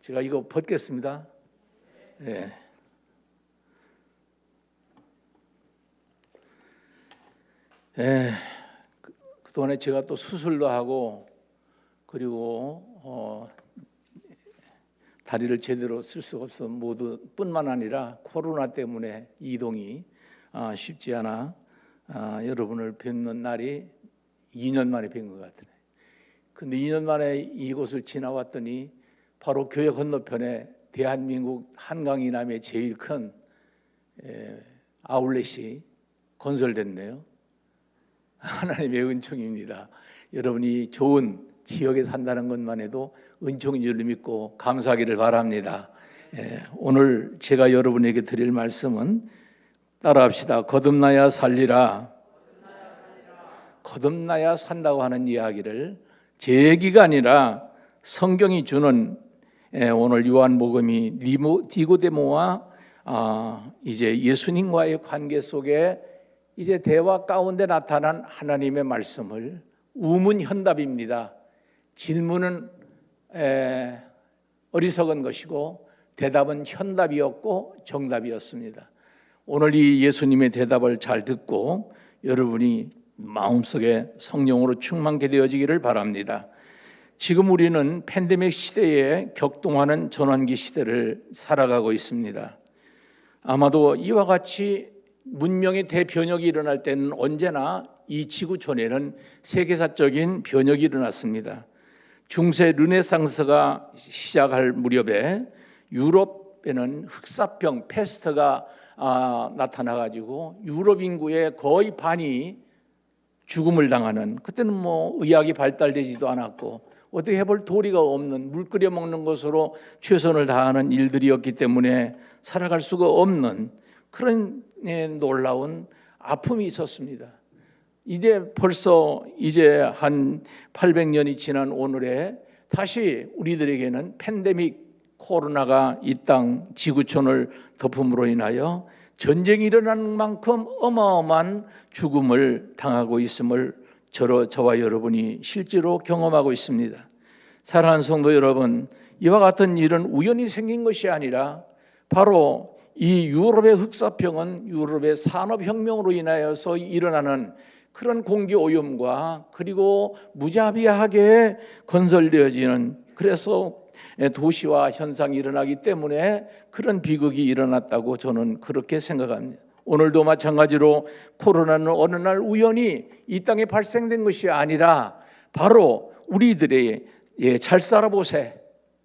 제가 이거 벗겠습니다. 네. 네. 그동안에 제가 또 수술도 하고 그리고 다리를 제대로 쓸 수가 없어 모두 뿐만 아니라 코로나 때문에 이동이 쉽지 않아 여러분을 뵙는 날이 2년 만에 뵌 것 같아요. 근데 2년 만에 이곳을 지나왔더니 바로 교회 건너편에 대한민국 한강 이남의 제일 큰 아울렛이 건설됐네요. 하나님의 은총입니다. 여러분이 좋은 지역에 산다는 것만 해도 은총인 줄 믿고 감사하기를 바랍니다. 오늘 제가 여러분에게 드릴 말씀은 따라합시다. 거듭나야 살리라. 거듭나야 산다고 하는 이야기를 제 얘기가 아니라 성경이 주는 오늘 요한복음이 니고데모와 이제 예수님과의 관계 속에 이제 대화 가운데 나타난 하나님의 말씀을 우문현답입니다. 질문은 어리석은 것이고 대답은 현답이었고 정답이었습니다. 오늘 이 예수님의 대답을 잘 듣고 여러분이 마음속에 성령으로 충만케 되어지기를 바랍니다. 지금 우리는 팬데믹 시대에 격동하는 전환기 시대를 살아가고 있습니다. 아마도 이와 같이 문명의 대변혁이 일어날 때는 언제나 이 지구촌에는 세계사적인 변혁이 일어났습니다. 중세 르네상스가 시작할 무렵에 유럽에는 흑사병 패스트가 나타나가지고 유럽 인구의 거의 반이 죽음을 당하는, 그때는 의학이 발달되지도 않았고 어떻게 해볼 도리가 없는, 물 끓여 먹는 것으로 최선을 다하는 일들이었기 때문에 살아갈 수가 없는 그런 놀라운 아픔이 있었습니다. 이제 벌써 한 800년이 지난 오늘에 다시 우리들에게는 팬데믹 코로나가 이 땅 지구촌을 덮음으로 인하여 전쟁이 일어나는 만큼 어마어마한 죽음을 당하고 있음을 저와 여러분이 실제로 경험하고 있습니다. 사랑하는 성도 여러분, 이와 같은 일은 우연히 생긴 것이 아니라 바로 이 유럽의 흑사병은 유럽의 산업혁명으로 인하여서 일어나는 그런 공기오염과 그리고 무자비하게 건설되어지는, 그래서 도시화 현상이 일어나기 때문에 그런 비극이 일어났다고 저는 그렇게 생각합니다. 오늘도 마찬가지로 코로나는 어느 날 우연히 이 땅에 발생된 것이 아니라 바로 우리들의 잘 살아보세,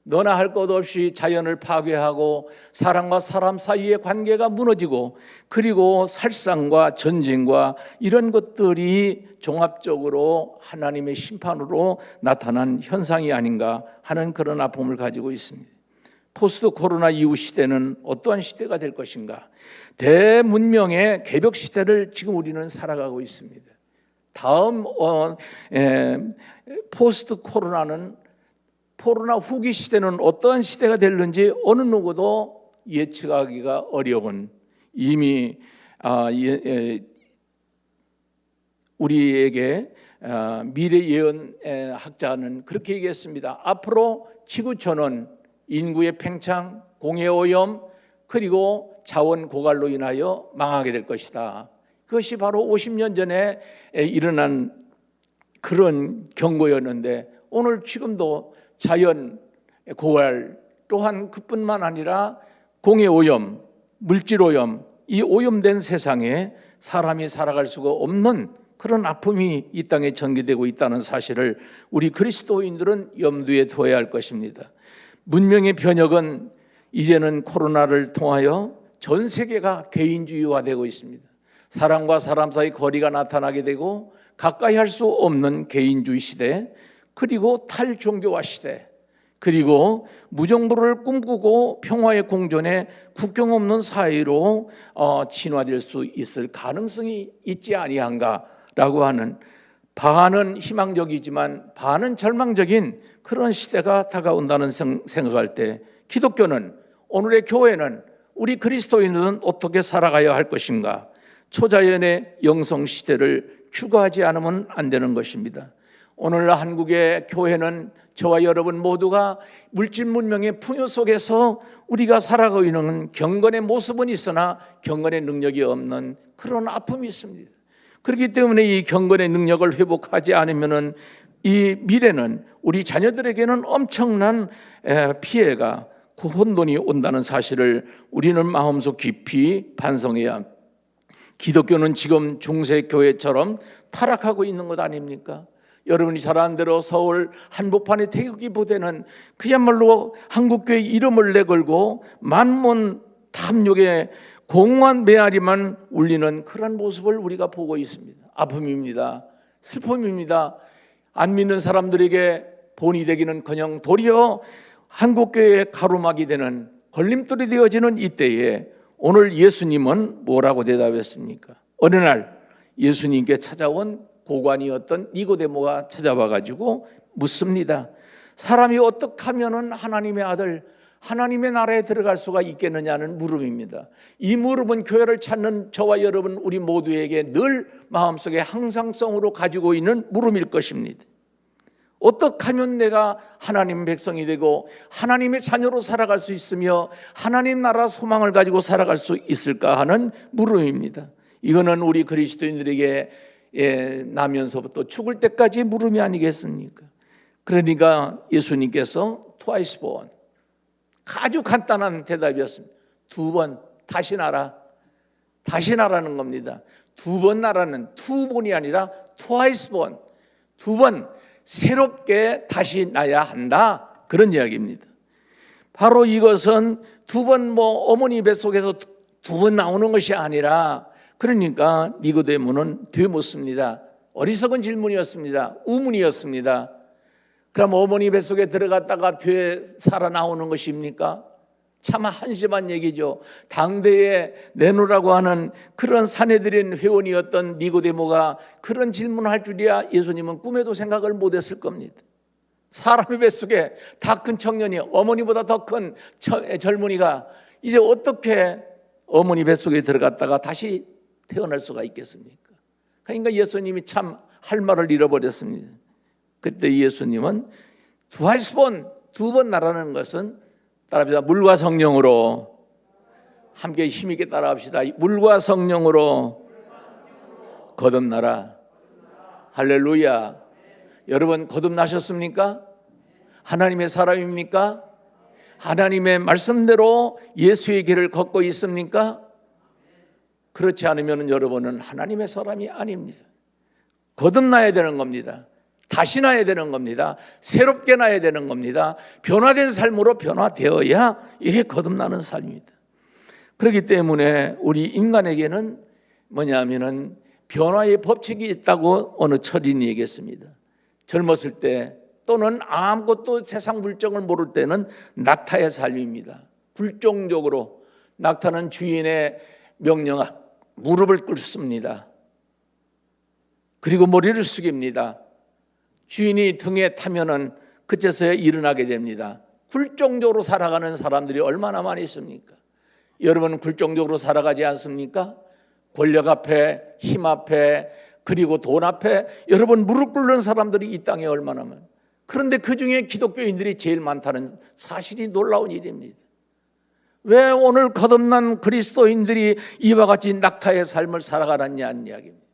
너나 할 것 없이 자연을 파괴하고 사람과 사람 사이의 관계가 무너지고 그리고 살상과 전쟁과 이런 것들이 종합적으로 하나님의 심판으로 나타난 현상이 아닌가 하는 그런 아픔을 가지고 있습니다. 포스트 코로나 이후 시대는 어떠한 시대가 될 것인가? 대문명의 개벽 시대를 지금 우리는 살아가고 있습니다. 다음 포스트 코로나 후기 시대는 어떠한 시대가 될는지 어느 누구도 예측하기가 어려운, 이미 우리에게 미래 예언 학자는 그렇게 얘기했습니다. 앞으로 지구촌은 인구의 팽창, 공해오염 그리고 자원 고갈로 인하여 망하게 될 것이다. 그것이 바로 50년 전에 일어난 그런 경고였는데 오늘 지금도 자연 고갈 또한 그뿐만 아니라 공해오염, 물질오염, 이 오염된 세상에 사람이 살아갈 수가 없는 그런 아픔이 이 땅에 전개되고 있다는 사실을 우리 그리스도인들은 염두에 두어야 할 것입니다. 문명의 변혁은 이제는 코로나를 통하여 전 세계가 개인주의화되고 있습니다. 사람과 사람 사이 거리가 나타나게 되고 가까이 할 수 없는 개인주의 시대, 그리고 탈종교화 시대, 그리고 무정부를 꿈꾸고 평화의 공존에 국경 없는 사회로 진화될 수 있을 가능성이 있지 아니한가라고 하는, 반은 희망적이지만 반은 절망적인 그런 시대가 다가온다는 생각할 때 기독교는, 오늘의 교회는, 우리 그리스도인들은 어떻게 살아가야 할 것인가? 초자연의 영성 시대를 추구하지 않으면 안 되는 것입니다. 오늘 한국의 교회는 저와 여러분 모두가 물질 문명의 풍요 속에서 우리가 살아가고 있는 경건의 모습은 있으나 경건의 능력이 없는 그런 아픔이 있습니다. 그렇기 때문에 이 경건의 능력을 회복하지 않으면은 이 미래는 우리 자녀들에게는 엄청난 피해가 그 혼돈이 온다는 사실을 우리는 마음속 깊이 반성해야 합니다. 기독교는 지금 중세교회처럼 타락하고 있는 것 아닙니까? 여러분이 잘 아는 대로 서울 한복판의 태극기 부대는 그야말로 한국교회 이름을 내걸고 만문 탐욕의 공허한 메아리만 울리는 그런 모습을 우리가 보고 있습니다. 아픔입니다. 슬픔입니다. 안 믿는 사람들에게 본이 되기는커녕 도리어 한국교회의 가로막이 되는 걸림돌이 되어지는 이때에 오늘 예수님은 뭐라고 대답했습니까? 어느 날 예수님께 찾아온 고관이었던 니고데모가 찾아와 가지고 묻습니다. 사람이 어떻게 하면은 하나님의 아들, 하나님의 나라에 들어갈 수가 있겠느냐는 물음입니다. 이 물음은 교회를 찾는 저와 여러분 우리 모두에게 늘 마음속에 항상성으로 가지고 있는 물음일 것입니다. 어떻게 하면 내가 하나님 백성이 되고 하나님의 자녀로 살아갈 수 있으며 하나님 나라 소망을 가지고 살아갈 수 있을까 하는 물음입니다. 이거는 우리 그리스도인들에게 나면서부터 죽을 때까지 물음이 아니겠습니까? 그러니까 예수님께서 twice born, 아주 간단한 대답이었습니다. 2번 다시 나라, 다시 나라는 겁니다. 2번 나라는 2번이 아니라 twice born, 2번 새롭게 다시 나야 한다, 그런 이야기입니다. 바로 이것은 2번 어머니 뱃속에서 2번 나오는 것이 아니라, 그러니까 니고데모는 되묻습니다. 어리석은 질문이었습니다. 우문이었습니다. 그럼 어머니 뱃속에 들어갔다가 되에 살아나오는 것입니까? 참 한심한 얘기죠. 당대에 내놓으라고 하는 그런 사내들인 회원이었던 니고데모가 그런 질문을 할 줄이야 예수님은 꿈에도 생각을 못했을 겁니다. 사람의 뱃속에 다 큰 청년이, 어머니보다 더 큰 젊은이가 이제 어떻게 어머니 뱃속에 들어갔다가 다시 태어날 수가 있겠습니까? 그러니까 예수님이 참 할 말을 잃어버렸습니다. 그때 예수님은 twice born, 2번 나라는 것은, 따라합시다. 물과 성령으로, 함께 힘있게 따라합시다. 물과 성령으로 거듭나라. 할렐루야. 여러분 거듭나셨습니까? 하나님의 사람입니까? 하나님의 말씀대로 예수의 길을 걷고 있습니까? 그렇지 않으면 여러분은 하나님의 사람이 아닙니다. 거듭나야 되는 겁니다. 다시 나야 되는 겁니다. 새롭게 나야 되는 겁니다. 변화된 삶으로 변화되어야 이게 거듭나는 삶입니다. 그렇기 때문에 우리 인간에게는 뭐냐면은 변화의 법칙이 있다고 어느 철인이 얘기했습니다. 젊었을 때 또는 아무것도 세상 물정을 모를 때는 낙타의 삶입니다. 굴종적으로 낙타는 주인의 명령 무릎을 꿇습니다. 그리고 머리를 숙입니다. 주인이 등에 타면은 그때서야 일어나게 됩니다. 굴종적으로 살아가는 사람들이 얼마나 많이 있습니까? 여러분은 굴종적으로 살아가지 않습니까? 권력 앞에, 힘 앞에, 그리고 돈 앞에 여러분 무릎 꿇는 사람들이 이 땅에 얼마나 많아요. 그런데 그중에 기독교인들이 제일 많다는 사실이 놀라운 일입니다. 왜 오늘 거듭난 그리스도인들이 이와 같이 낙타의 삶을 살아가느냐는 이야기입니다.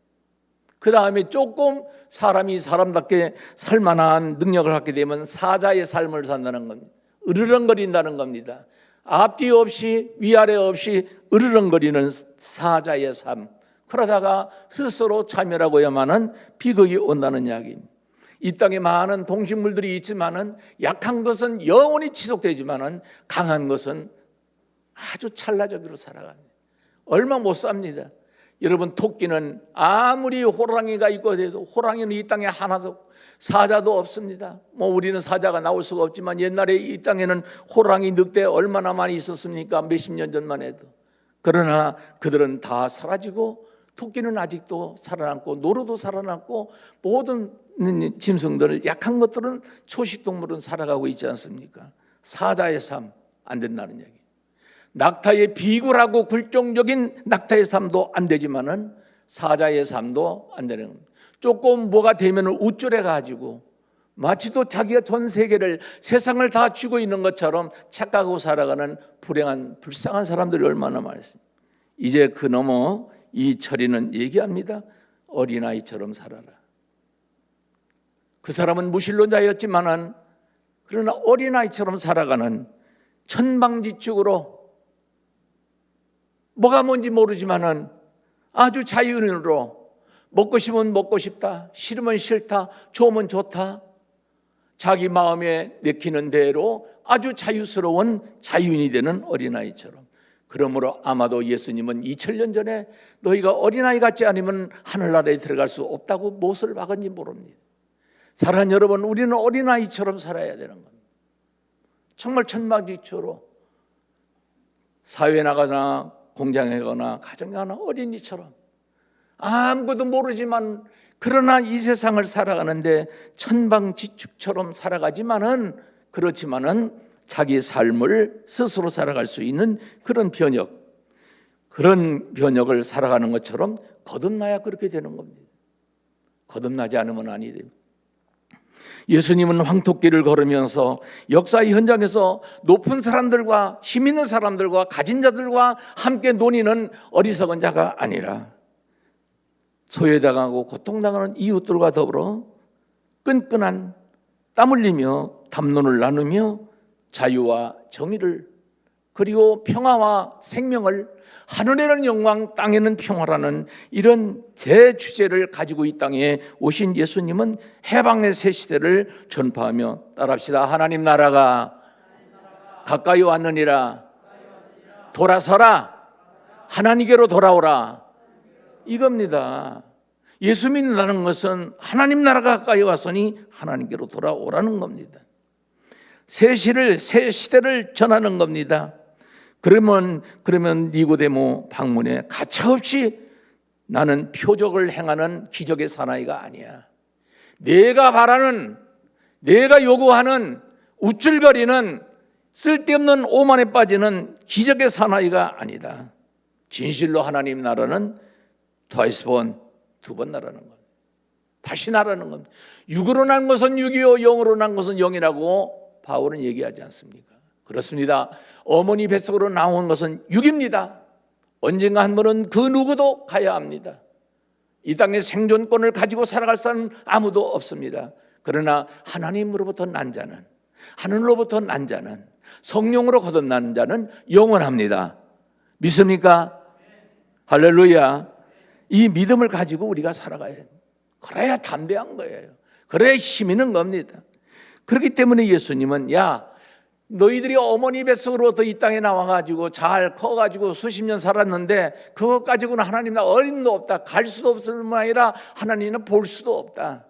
그 다음에 조금 사람이 사람답게 살만한 능력을 갖게 되면 사자의 삶을 산다는 겁니다. 으르렁거린다는 겁니다. 앞뒤 없이 위아래 없이 으르렁거리는 사자의 삶. 그러다가 스스로 참여라고야만은 비극이 온다는 이야기입니다. 이 땅에 많은 동식물들이 있지만은 약한 것은 영원히 지속되지만은 강한 것은 아주 찰나적으로 살아갑니다. 얼마 못 삽니다. 여러분 토끼는 아무리 호랑이가 있고 해도 호랑이는 이 땅에 하나도, 사자도 없습니다. 우리는 사자가 나올 수가 없지만 옛날에 이 땅에는 호랑이, 늑대 얼마나 많이 있었습니까? 몇십 년 전만 해도. 그러나 그들은 다 사라지고 토끼는 아직도 살아남고 노루도 살아남고 모든 짐승들, 약한 것들은 초식동물은 살아가고 있지 않습니까? 사자의 삶 안 된다는 얘기. 낙타의 비굴하고 굴종적인 낙타의 삶도 안 되지만은 사자의 삶도 안 되는 겁니다. 조금 뭐가 되면 우쭐해 가지고 마치 또 자기가 전 세계를 세상을 다 쥐고 있는 것처럼 착각하고 살아가는 불행한 불쌍한 사람들이 얼마나 많습니다. 이제 그 넘어 이 처리는 얘기합니다. 어린아이처럼 살아라. 그 사람은 무신론자였지만은 그러나 어린아이처럼 살아가는 천방지축으로 뭐가 뭔지 모르지만은 아주 자유인으로 먹고 싶으면 먹고 싶다, 싫으면 싫다, 좋으면 좋다, 자기 마음에 내키는 대로 아주 자유스러운 자유인이 되는 어린아이처럼. 그러므로 아마도 예수님은 2000년 전에 너희가 어린아이 같지 않으면 하늘나라에 들어갈 수 없다고 못을 박은지 모릅니다. 사랑하는 여러분, 우리는 어린아이처럼 살아야 되는 겁니다. 정말 천방지축으로 사회에 나가거나 공장에 가거나 가정에 가거나 어린이처럼 아무것도 모르지만 그러나 이 세상을 살아가는데 천방지축처럼 살아가지만은 그렇지만은 자기 삶을 스스로 살아갈 수 있는 그런 변혁을 살아가는 것처럼 거듭나야 그렇게 되는 겁니다. 거듭나지 않으면 아니 됩니다. 예수님은 황토길을 걸으면서 역사의 현장에서 높은 사람들과 힘 있는 사람들과 가진 자들과 함께 논의는 어리석은 자가 아니라 소외당하고 고통당하는 이웃들과 더불어 끈끈한 땀 흘리며 담론을 나누며 자유와 정의를 그리고 평화와 생명을 하늘에는 영광 땅에는 평화라는 이런 대주제를 가지고 이 땅에 오신 예수님은 해방의 새 시대를 전파하며 따라합시다. 하나님 나라가 가까이 왔느니라. 돌아서라. 하나님께로 돌아오라. 이겁니다. 예수 믿는다는 것은 하나님 나라가 가까이 왔으니 하나님께로 돌아오라는 겁니다. 새 시대를 전하는 겁니다. 그러면 니고데모 방문에 가차없이 나는 표적을 행하는 기적의 사나이가 아니야. 내가 바라는, 내가 요구하는 우쭐거리는 쓸데없는 오만에 빠지는 기적의 사나이가 아니다. 진실로 하나님 나라는 twice born, 2번 나라는 겁니다. 다시 나라는 겁니다. 육으로 난 것은 육이요 영으로 난 것은 영이라고 바울은 얘기하지 않습니까? 그렇습니다. 어머니 뱃속으로 나온 것은 육입니다. 언젠가 한 번은 그 누구도 가야 합니다. 이 땅의 생존권을 가지고 살아갈 사람은 아무도 없습니다. 그러나 하나님으로부터 난 자는, 하늘로부터 난 자는, 성령으로 거듭난 자는 영원합니다. 믿습니까? 할렐루야. 이 믿음을 가지고 우리가 살아가야 해요. 그래야 담대한 거예요. 그래야 힘 있는 겁니다. 그렇기 때문에 예수님은 너희들이 어머니 뱃속으로부터 이 땅에 나와가지고 잘 커가지고 수십 년 살았는데 그것 가지고는 하나님 나 어림도 없다. 갈 수도 없을 뿐만 아니라 하나님은 볼 수도 없다.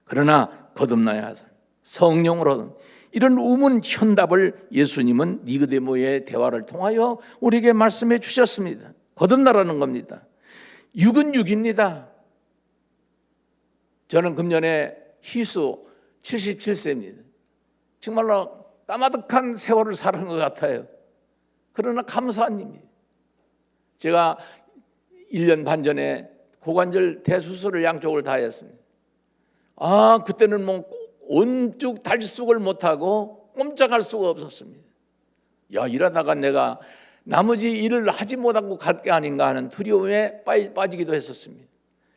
그러나 거듭나야 하자. 성령으로 이런 우문 현답을 예수님은 니고데모의 대화를 통하여 우리에게 말씀해 주셨습니다. 거듭나라는 겁니다. 육은 육입니다. 저는 금년에 희수 77세입니다. 정말로 까마득한 세월을 사는 것 같아요. 그러나 감사한 일입니다. 제가 1년 반 전에 고관절 대수술을 양쪽을 다 했습니다. 그때는 온쭉 달쑥을 못하고 꼼짝할 수가 없었습니다. 이러다가 내가 나머지 일을 하지 못하고 갈 게 아닌가 하는 두려움에 빠지기도 했었습니다.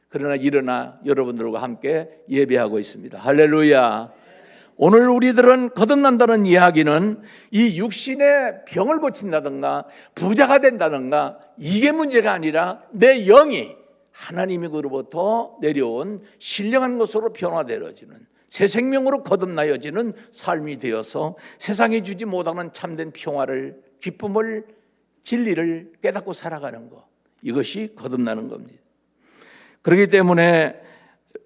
그러나 일어나 여러분들과 함께 예배하고 있습니다. 할렐루야. 오늘 우리들은 거듭난다는 이야기는 이 육신의 병을 고친다든가 부자가 된다든가 이게 문제가 아니라 내 영이 하나님으로부터 내려온 신령한 것으로 변화되어지는 새 생명으로 거듭나여지는 삶이 되어서 세상에 주지 못하는 참된 평화를, 기쁨을, 진리를 깨닫고 살아가는 것, 이것이 거듭나는 겁니다. 그렇기 때문에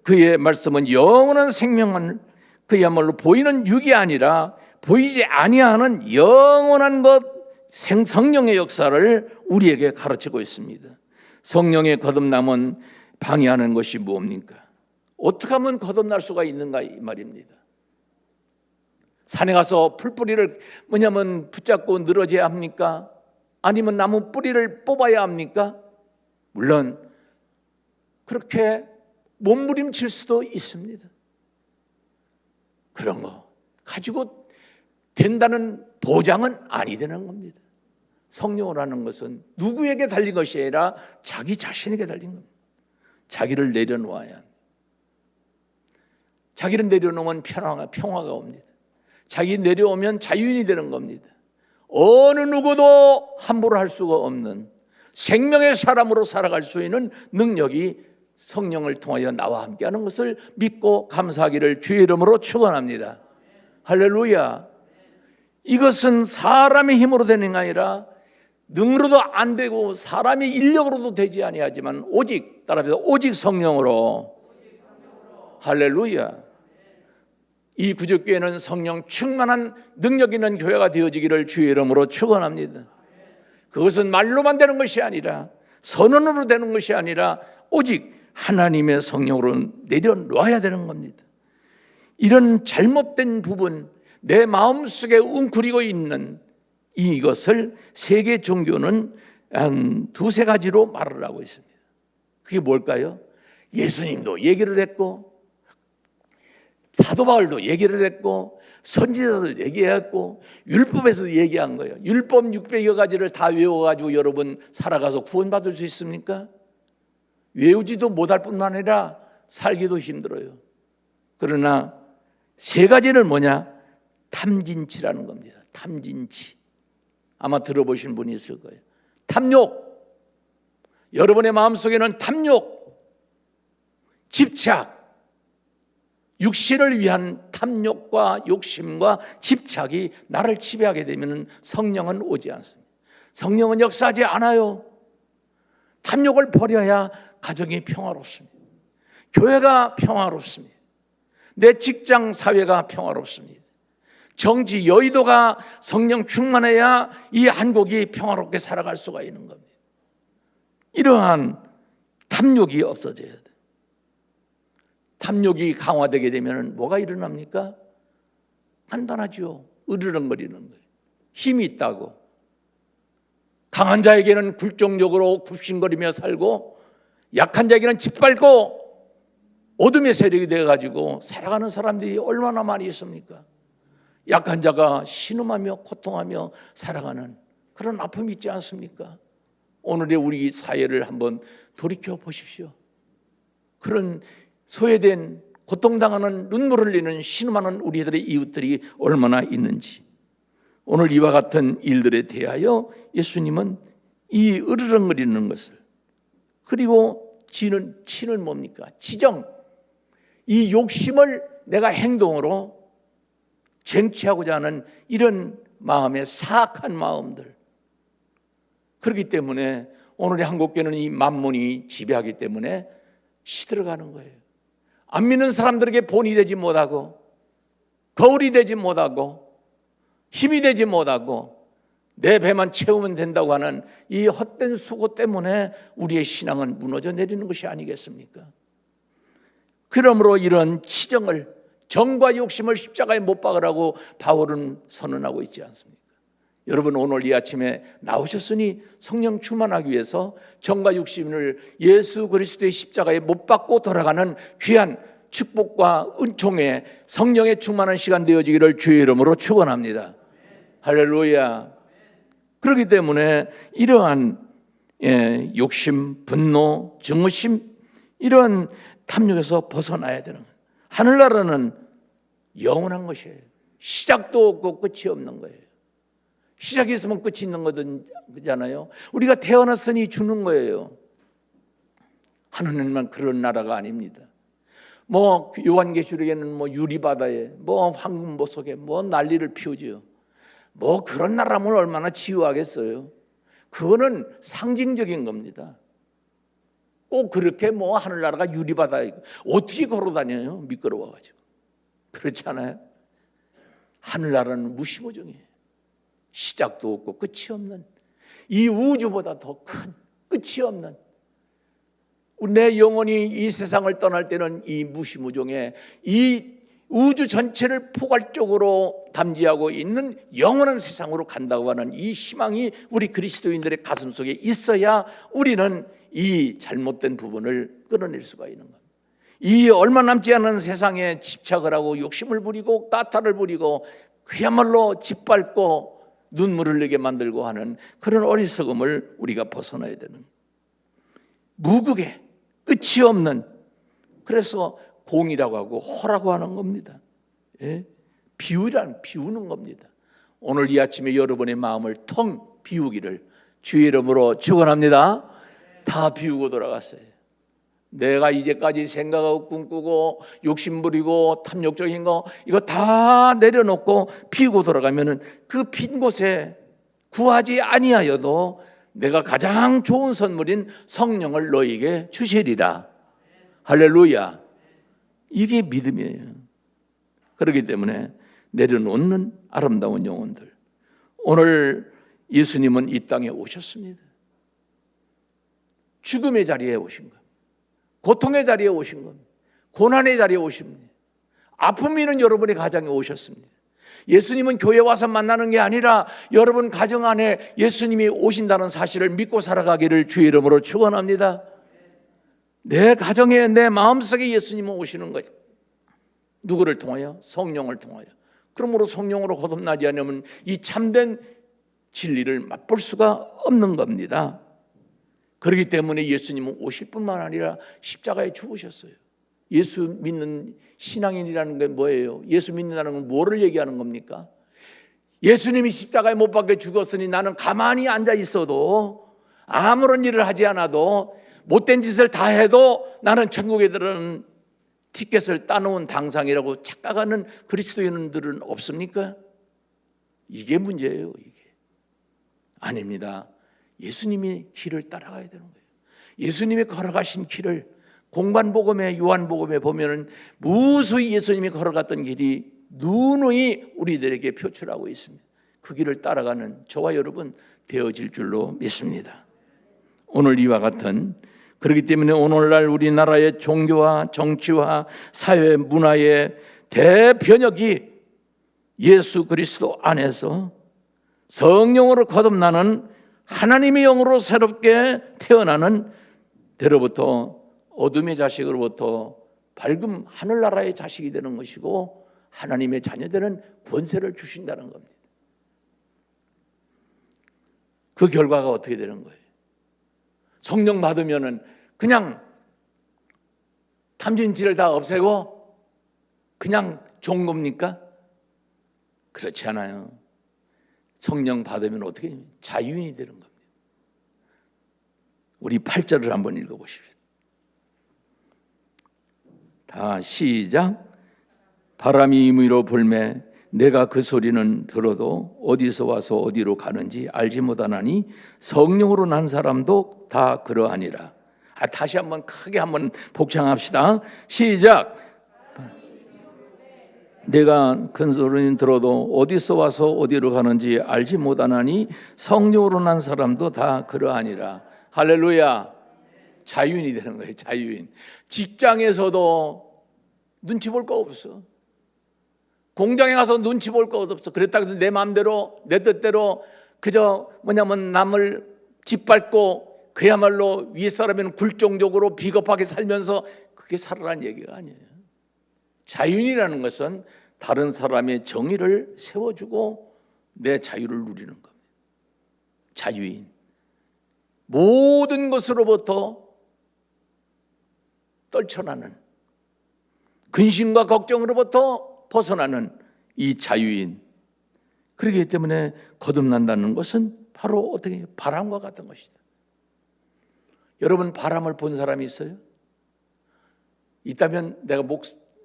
그의 말씀은 영원한 생명은 그야말로 보이는 육이 아니라 보이지 아니하는 영원한 것, 성령의 역사를 우리에게 가르치고 있습니다. 성령의 거듭남은 방해하는 것이 무엇입니까? 어떻게 하면 거듭날 수가 있는가 이 말입니다. 산에 가서 풀뿌리를 붙잡고 늘어져야 합니까? 아니면 나무 뿌리를 뽑아야 합니까? 물론 그렇게 몸부림칠 수도 있습니다. 그런 거 가지고 된다는 보장은 아니 되는 겁니다. 성령이라는 것은 누구에게 달린 것이 아니라 자기 자신에게 달린 겁니다. 자기를 내려놓아야 합니다. 자기를 내려놓으면 평화가 옵니다. 자기 내려오면 자유인이 되는 겁니다. 어느 누구도 함부로 할 수가 없는 생명의 사람으로 살아갈 수 있는 능력이 성령을 통하여 나와 함께하는 것을 믿고 감사하기를 주의 이름으로 축원합니다. 할렐루야. 이것은 사람의 힘으로 되는 게 아니라 능으로도 안 되고 사람의 인력으로도 되지 아니하지만 오직 따라서 오직 성령으로. 할렐루야. 이 구적교회는 성령 충만한 능력 있는 교회가 되어지기를 주의 이름으로 축원합니다. 그것은 말로만 되는 것이 아니라 선언으로 되는 것이 아니라 오직 하나님의 성령으로 내려놓아야 되는 겁니다. 이런 잘못된 부분, 내 마음속에 웅크리고 있는 이것을 세계 종교는 한 두세 가지로 말을 하고 있습니다. 그게 뭘까요? 예수님도 얘기를 했고 사도 바울도 얘기를 했고 선지자들 얘기했고 율법에서도 얘기한 거예요. 율법 600여 가지를 다 외워가지고 여러분 살아가서 구원받을 수 있습니까? 외우지도 못할 뿐만 아니라 살기도 힘들어요. 그러나 세 가지는 뭐냐? 탐진치라는 겁니다. 탐진치. 아마 들어보신 분이 있을 거예요. 탐욕. 여러분의 마음속에는 탐욕, 집착, 육신을 위한 탐욕과 욕심과 집착이 나를 지배하게 되면 성령은 오지 않습니다. 성령은 역사하지 않아요. 탐욕을 버려야 가정이 평화롭습니다. 교회가 평화롭습니다. 내 직장 사회가 평화롭습니다. 정치 여의도가 성령 충만해야 이 한국이 평화롭게 살아갈 수가 있는 겁니다. 이러한 탐욕이 없어져야 돼요. 탐욕이 강화되게 되면 뭐가 일어납니까? 간단하죠. 으르렁거리는 거예요. 힘이 있다고. 강한 자에게는 굴종적으로 굽신거리며 살고 약한 자에게는 짓밟고 어둠의 세력이 되어가지고 살아가는 사람들이 얼마나 많이 있습니까? 약한 자가 신음하며 고통하며 살아가는 그런 아픔이 있지 않습니까? 오늘의 우리 사회를 한번 돌이켜 보십시오. 그런 소외된 고통당하는 눈물을 흘리는 신음하는 우리들의 이웃들이 얼마나 있는지 오늘 이와 같은 일들에 대하여 예수님은 이 으르렁거리는 것을 그리고 치는 뭡니까? 지정. 이 욕심을 내가 행동으로 쟁취하고자 하는 이런 마음의 사악한 마음들. 그렇기 때문에 오늘의 한국교회는 이 만몬이 지배하기 때문에 시들어가는 거예요. 안 믿는 사람들에게 본이 되지 못하고 거울이 되지 못하고 힘이 되지 못하고 내 배만 채우면 된다고 하는 이 헛된 수고 때문에 우리의 신앙은 무너져 내리는 것이 아니겠습니까? 그러므로 이런 치정을 정과 욕심을 십자가에 못 박으라고 바울은 선언하고 있지 않습니까? 여러분 오늘 이 아침에 나오셨으니 성령 충만하기 위해서 정과 욕심을 예수 그리스도의 십자가에 못 박고 돌아가는 귀한 축복과 은총의 성령의 충만한 시간 되어지기를 주의 이름으로 축원합니다. 할렐루야. 그렇기 때문에 이러한 욕심, 분노, 증오심 이러한 탐욕에서 벗어나야 되는 거예요. 하늘나라는 영원한 것이에요. 시작도 없고 끝이 없는 거예요. 시작이 있으면 끝이 있는 거잖아요. 우리가 태어났으니 주는 거예요. 하느님만 그런 나라가 아닙니다. 뭐 요한계시록에는 뭐 유리바다에 뭐 황금보석에 뭐 난리를 피우죠. 뭐 그런 나라면 얼마나 치유하겠어요. 그거는 상징적인 겁니다. 꼭 그렇게 뭐 하늘나라가 유리바다에 어떻게 걸어다녀요? 미끄러워가지고. 그렇지 않아요? 하늘나라는 무시무정해요. 시작도 없고 끝이 없는 이 우주보다 더 큰 끝이 없는 내 영혼이 이 세상을 떠날 때는 이 무시무종의 이 우주 전체를 포괄적으로 담지하고 있는 영원한 세상으로 간다고 하는 이 희망이 우리 그리스도인들의 가슴 속에 있어야 우리는 이 잘못된 부분을 끊어낼 수가 있는 겁니다. 이 얼마 남지 않은 세상에 집착을 하고 욕심을 부리고 까탈을 부리고 그야말로 짓밟고 눈물을 흘리게 만들고 하는 그런 어리석음을 우리가 벗어나야 되는, 무극의 끝이 없는, 그래서 공이라고 하고 허라고 하는 겁니다. 예? 비우는 겁니다. 오늘 이 아침에 여러분의 마음을 텅 비우기를 주의 이름으로 축원합니다. 다 비우고 돌아갔어요. 내가 이제까지 생각하고 꿈꾸고 욕심부리고 탐욕적인 거 이거 다 내려놓고 비우고 돌아가면은 그 빈 곳에 구하지 아니하여도 내가 가장 좋은 선물인 성령을 너에게 주시리라. 할렐루야. 이게 믿음이에요. 그렇기 때문에 내려놓는 아름다운 영혼들, 오늘 예수님은 이 땅에 오셨습니다. 죽음의 자리에 오신 것, 고통의 자리에 오신 겁니다. 고난의 자리에 오십니다. 아픔이 있는 여러분의 가정에 오셨습니다. 예수님은 교회 와서 만나는 게 아니라 여러분 가정 안에 예수님이 오신다는 사실을 믿고 살아가기를 주의 이름으로 축원합니다. 내 가정에, 내 마음속에 예수님은 오시는 거죠. 누구를 통하여? 성령을 통하여. 그러므로 성령으로 거듭나지 않으면 이 참된 진리를 맛볼 수가 없는 겁니다. 그렇기 때문에 예수님은 오실 뿐만 아니라 십자가에 죽으셨어요. 예수 믿는 신앙인이라는 게 뭐예요? 예수 믿는다는 건 뭐를 얘기하는 겁니까? 예수님이 십자가에 못 박혀 죽었으니 나는 가만히 앉아 있어도, 아무런 일을 하지 않아도, 못된 짓을 다 해도 나는 천국에 들어가는 티켓을 따놓은 당상이라고 착각하는 그리스도인들은 없습니까? 이게 문제예요. 이게 아닙니다. 예수님이 길을 따라가야 되는 거예요. 예수님이 걸어가신 길을 공관복음에, 요한복음에 보면은 무수히 예수님이 걸어갔던 길이 누누이 우리들에게 표출하고 있습니다. 그 길을 따라가는 저와 여러분 되어질 줄로 믿습니다. 오늘 이와 같은, 그렇기 때문에 오늘날 우리나라의 종교와 정치와 사회 문화의 대변혁이 예수 그리스도 안에서 성령으로 거듭나는 하나님의 영으로 새롭게 태어나는 때로부터 어둠의 자식으로부터 밝음 하늘나라의 자식이 되는 것이고 하나님의 자녀되는 권세를 주신다는 겁니다. 그 결과가 어떻게 되는 거예요? 성령 받으면은 그냥 탐진치를 다 없애고 그냥 좋은 겁니까? 그렇지 않아요. 성령 받으면 어떻게 됩니까? 자유인이 되는 겁니다. 우리 8절을 한번 읽어보십시오. 다 시작. 바람이 임의로 불매 내가 그 소리는 들어도 어디서 와서 어디로 가는지 알지 못하나니 성령으로 난 사람도 다 그러하니라. 다시 한번 크게 한번 복창합시다. 시작. 내가 큰 소리는 들어도 어디서 와서 어디로 가는지 알지 못하나니 성령으로 난 사람도 다 그러하니라. 할렐루야. 자유인이 되는 거예요. 자유인. 직장에서도 눈치 볼 거 없어. 공장에 가서 눈치 볼 거 없어. 그랬다고 해서 내 마음대로 내 뜻대로 그저 남을 짓밟고 그야말로 윗사람에는 굴종적으로 비겁하게 살면서 그게 살아라는 얘기가 아니에요. 자유인이라는 것은 다른 사람의 정의를 세워주고 내 자유를 누리는 겁니다. 자유인. 모든 것으로부터 떨쳐나는, 근심과 걱정으로부터 벗어나는 이 자유인. 그렇기 때문에 거듭난다는 것은 바로 어떻게 바람과 같은 것이다. 여러분 바람을 본 사람이 있어요? 있다면 내가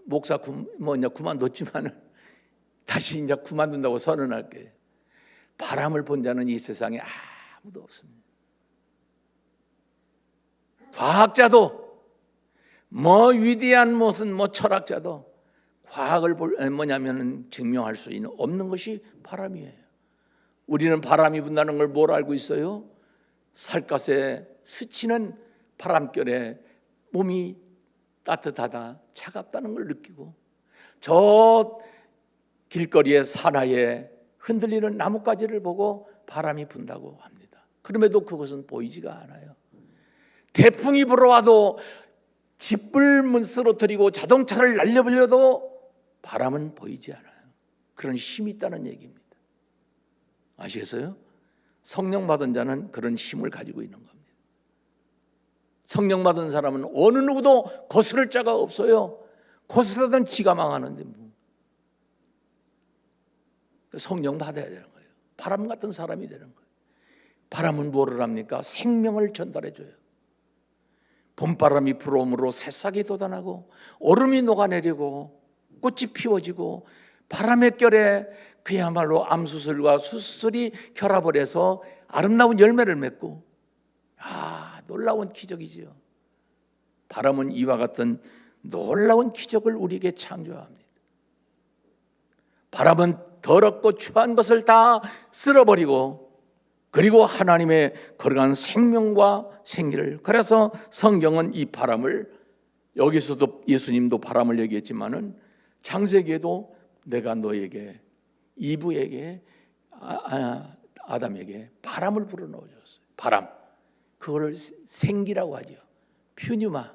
목사 그만뒀지만은 다시 이제 그만둔다고 선언할게. 바람을 본 자는 이 세상에 아무도 없습니다. 과학자도 위대한 무슨 철학자도 과학을 증명할 수 있는 없는 것이 바람이에요. 우리는 바람이 분다는 걸 뭘 알고 있어요? 살갗에 스치는 바람결에 몸이 따뜻하다, 차갑다는 걸 느끼고 저 길거리의 사나이에 흔들리는 나뭇가지를 보고 바람이 분다고 합니다. 그럼에도 그것은 보이지가 않아요. 태풍이 불어와도 집을 쓰러뜨리고 자동차를 날려버려도 바람은 보이지 않아요. 그런 힘이 있다는 얘기입니다. 아시겠어요? 성령 받은 자는 그런 힘을 가지고 있는 겁니다. 성령 받은 사람은 어느 누구도 거스를 자가 없어요. 거스르던 지가 망하는데 뭐. 성령 받아야 되는 거예요. 바람 같은 사람이 되는 거예요. 바람은 뭐를 합니까? 생명을 전달해 줘요. 봄바람이 불어옴으로 새싹이 돋아나고 얼음이 녹아내리고 꽃이 피워지고 바람의 결에 그야말로 암수술과 수술이 결합을 해서 아름다운 열매를 맺고, 놀라운 기적이지요. 바람은 이와 같은 놀라운 기적을 우리에게 창조합니다. 바람은 더럽고 추한 것을 다 쓸어버리고, 그리고 하나님의 거룩한 생명과 생기를, 그래서 성경은 이 바람을, 여기서도 예수님도 바람을 얘기했지만은 창세기에도 내가 너에게, 이브에게, 아담에게 바람을 불어넣어줬어요. 바람, 그거를 생기라고 하죠. 퓨뉴마,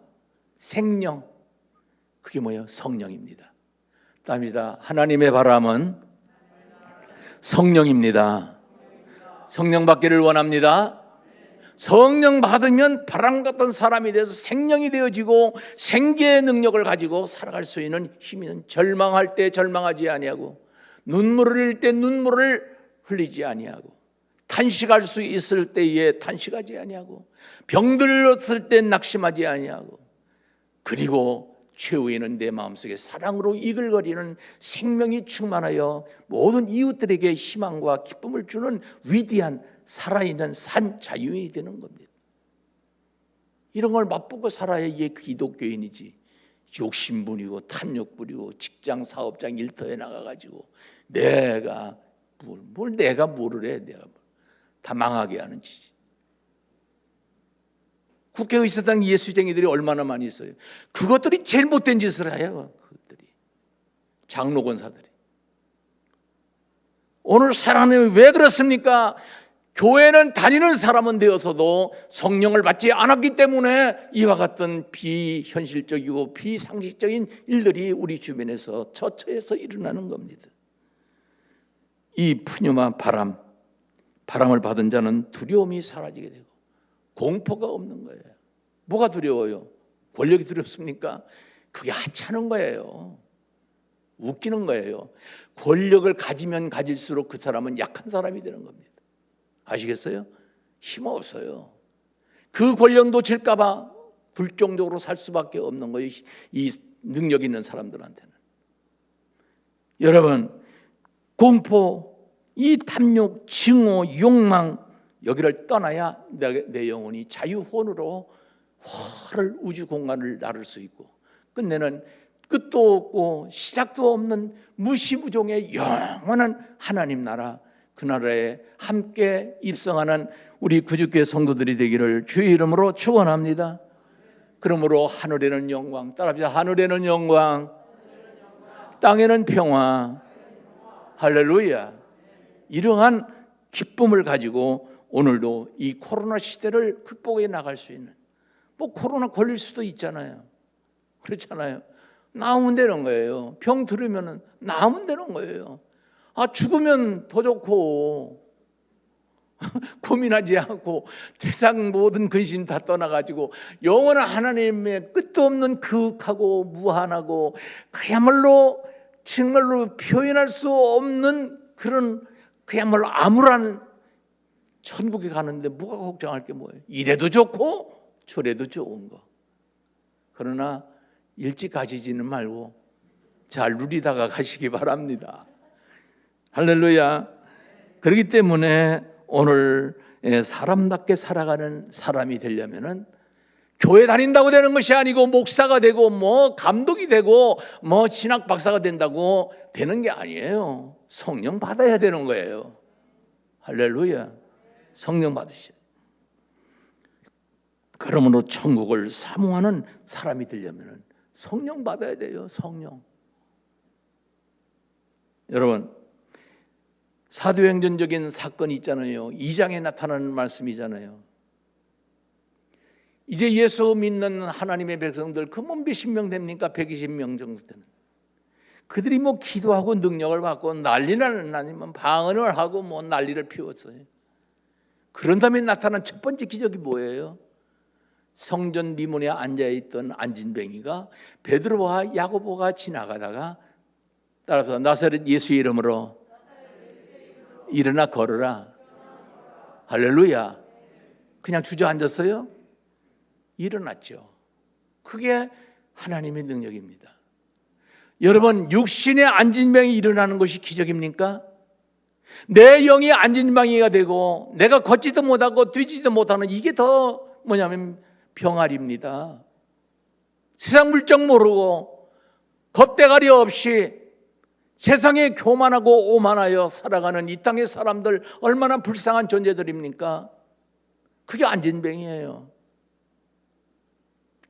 생명, 그게 뭐예요? 성령입니다. 답니다. 하나님의 바람은 성령입니다. 성령 받기를 원합니다. 성령 받으면 바람 같은 사람이 돼서 생명이 되어지고 생계의 능력을 가지고 살아갈 수 있는 힘이 있는, 절망할 때 절망하지 아니하고 눈물을 흘릴 때 눈물을 흘리지 아니하고 탄식할 수 있을 때에 탄식하지 아니하고 병들었을 때 낙심하지 아니하고, 그리고 최후에는 내 마음속에 사랑으로 이글거리는 생명이 충만하여 모든 이웃들에게 희망과 기쁨을 주는 위대한 살아있는 산 자유인이 되는 겁니다. 이런 걸 맛보고 살아야 이게 기독교인이지. 욕심 부리고 탐욕 부리고 직장 사업장 일터에 나가가지고 내가 뭘 내가 뭐를 해, 내가 다 망하게 하는 짓이. 국회의사당 예수쟁이들이 얼마나 많이 있어요. 그것들이 제일 못된 짓을 해요. 그것들이, 장로 권사들이. 오늘 사람이 왜 그렇습니까? 교회는 다니는 사람은 되어서도 성령을 받지 않았기 때문에 이와 같은 비현실적이고 비상식적인 일들이 우리 주변에서 처처해서 일어나는 겁니다. 이 푸뉴마 바람을 받은 자는 두려움이 사라지게 되고 공포가 없는 거예요. 뭐가 두려워요? 권력이 두렵습니까? 그게 하찮은 거예요. 웃기는 거예요. 권력을 가지면 가질수록 그 사람은 약한 사람이 되는 겁니다. 아시겠어요? 힘없어요. 그 권력 놓칠까 봐 불정적으로 살 수밖에 없는 거예요. 이 능력 있는 사람들한테는. 여러분, 공포, 이 탐욕, 증오, 욕망, 여기를 떠나야 내 영혼이 자유혼으로 활을 우주 공간을 나를 수 있고, 끝내는 끝도 없고 시작도 없는 무시무종의 영원한 하나님 나라, 그 나라에 함께 입성하는 우리 구주교회 성도들이 되기를 주의 이름으로 축원합니다. 그러므로 하늘에는 영광, 따라합시다. 하늘에는 영광, 땅에는 평화. 할렐루야. 이러한 기쁨을 가지고 오늘도 이 코로나 시대를 극복해 나갈 수 있는, 뭐 코로나 걸릴 수도 있잖아요. 그렇잖아요. 나으면 되는 거예요. 병 들으면 나으면 되는 거예요. 죽으면 더 좋고 고민하지 않고 세상 모든 근심 다 떠나가지고 영원한 하나님의 끝도 없는 극하고 무한하고 그야말로 정말로 표현할 수 없는 그런 그야말로 암울한 천국에 가는데 뭐가 걱정할 게 뭐예요? 이래도 좋고 저래도 좋은 거. 그러나 일찍 가시지는 말고 잘 누리다가 가시기 바랍니다. 할렐루야. 그렇기 때문에 오늘 사람답게 살아가는 사람이 되려면은 교회 다닌다고 되는 것이 아니고 목사가 되고 뭐 감독이 되고 뭐 신학 박사가 된다고 되는 게 아니에요. 성령 받아야 되는 거예요. 할렐루야. 성령 받으셔야. 그러므로 천국을 사모하는 사람이 되려면 성령 받아야 돼요. 성령. 여러분, 사도행전적인 사건이 있잖아요. 2장에 나타나는 말씀이잖아요. 이제 예수 믿는 하나님의 백성들 그 몇십 명 됩니까? 120명 정도 되는. 그들이 뭐 기도하고 능력을 받고 난리를 나면 방언을 하고 뭐 난리를 피웠어요. 그런 다음에 나타난 첫 번째 기적이 뭐예요? 성전 미문에 앉아있던 안진뱅이가 베드로와 야고보가 지나가다가 따라서 나사렛 예수의 이름으로 일어나 걸어라. 할렐루야. 그냥 주저앉았어요? 일어났죠. 그게 하나님의 능력입니다. 여러분, 육신의 안진뱅이 일어나는 것이 기적입니까? 내 영이 안진뱅이가 되고 내가 걷지도 못하고 뛰지도 못하는 이게 더 뭐냐면 병아리입니다. 세상 물정 모르고 겁대가리 없이 세상에 교만하고 오만하여 살아가는 이 땅의 사람들 얼마나 불쌍한 존재들입니까? 그게 안진뱅이에요.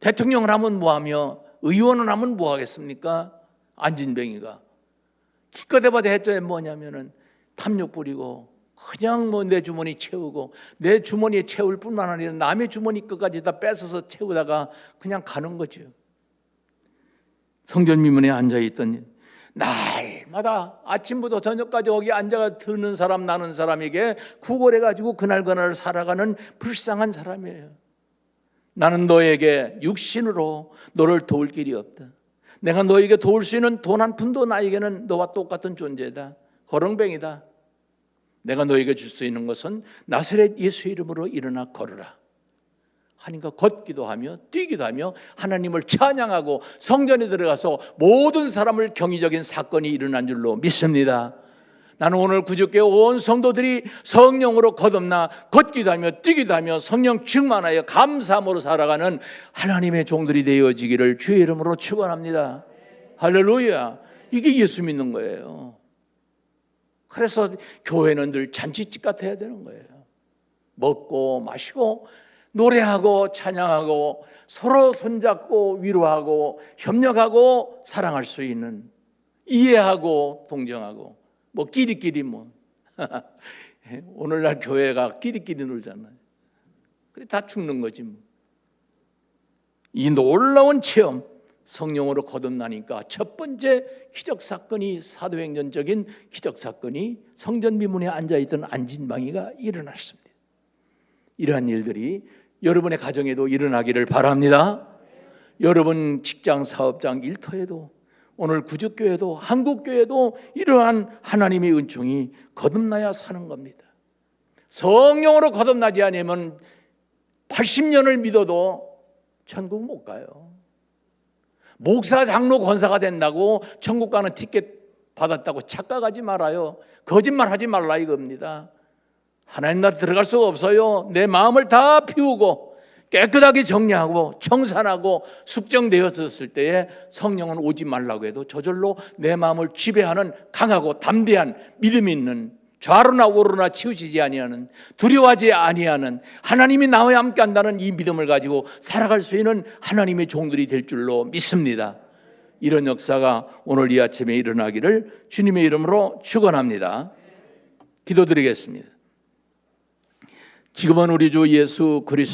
대통령을 하면 뭐하며 의원을 하면 뭐하겠습니까? 안진뱅이가 기껏 해봐도 했더니 뭐냐면은 탐욕 부리고 그냥 뭐 내 주머니 채우고 내 주머니에 채울 뿐만 아니라 남의 주머니 끝까지 다 뺏어서 채우다가 그냥 가는 거죠. 성전 미문에 앉아있던 날마다 아침부터 저녁까지 거기 앉아가 듣는 사람 나는 사람에게 구걸해가지고 그날 살아가는 불쌍한 사람이에요. 나는 너에게 육신으로 너를 도울 길이 없다. 내가 너에게 도울 수 있는 돈 한 푼도 나에게는 너와 똑같은 존재다. 거렁뱅이다. 내가 너에게 줄 수 있는 것은 나사렛 예수 이름으로 일어나 걸으라 하니까 걷기도 하며 뛰기도 하며 하나님을 찬양하고 성전에 들어가서 모든 사람을 경이적인 사건이 일어난 줄로 믿습니다. 나는 오늘 구주교회 온 성도들이 성령으로 거듭나 걷기도 하며 뛰기도 하며 성령 충만하여 감사함으로 살아가는 하나님의 종들이 되어지기를 주의 이름으로 축원합니다. 할렐루야. 이게 예수 믿는 거예요. 그래서 교회는 늘 잔치집 같아야 되는 거예요. 먹고 마시고 노래하고 찬양하고 서로 손잡고 위로하고 협력하고 사랑할 수 있는, 이해하고 동정하고 뭐 끼리끼리 뭐 오늘날 교회가 끼리끼리 놀잖아요. 그래 다 죽는 거지 뭐. 이 놀라운 체험, 성령으로 거듭나니까 첫 번째 기적 사건이, 사도행전적인 기적 사건이 성전 미문에 앉아있던 안진뱅이가 일어났습니다. 이러한 일들이 여러분의 가정에도 일어나기를 바랍니다. 여러분 직장, 사업장, 일터에도, 오늘 구주교회도, 한국교회도 이러한 하나님의 은총이 거듭나야 사는 겁니다. 성령으로 거듭나지 않으면 80년을 믿어도 천국 못 가요. 목사, 장로, 권사가 된다고 천국 가는 티켓 받았다고 착각하지 말아요. 거짓말하지 말라 이겁니다. 하나님 나라 들어갈 수가 없어요. 내 마음을 다 비우고 깨끗하게 정리하고 청산하고 숙정되었을 때에 성령은 오지 말라고 해도 저절로 내 마음을 지배하는 강하고 담대한 믿음이 있는, 좌로나 우로나 치우치지 아니하는, 두려워하지 아니하는, 하나님이 나와 함께 한다는 이 믿음을 가지고 살아갈 수 있는 하나님의 종들이 될 줄로 믿습니다. 이런 역사가 오늘 이 아침에 일어나기를 주님의 이름으로 축원합니다. 기도드리겠습니다. 지금은 우리 주 예수 그리스도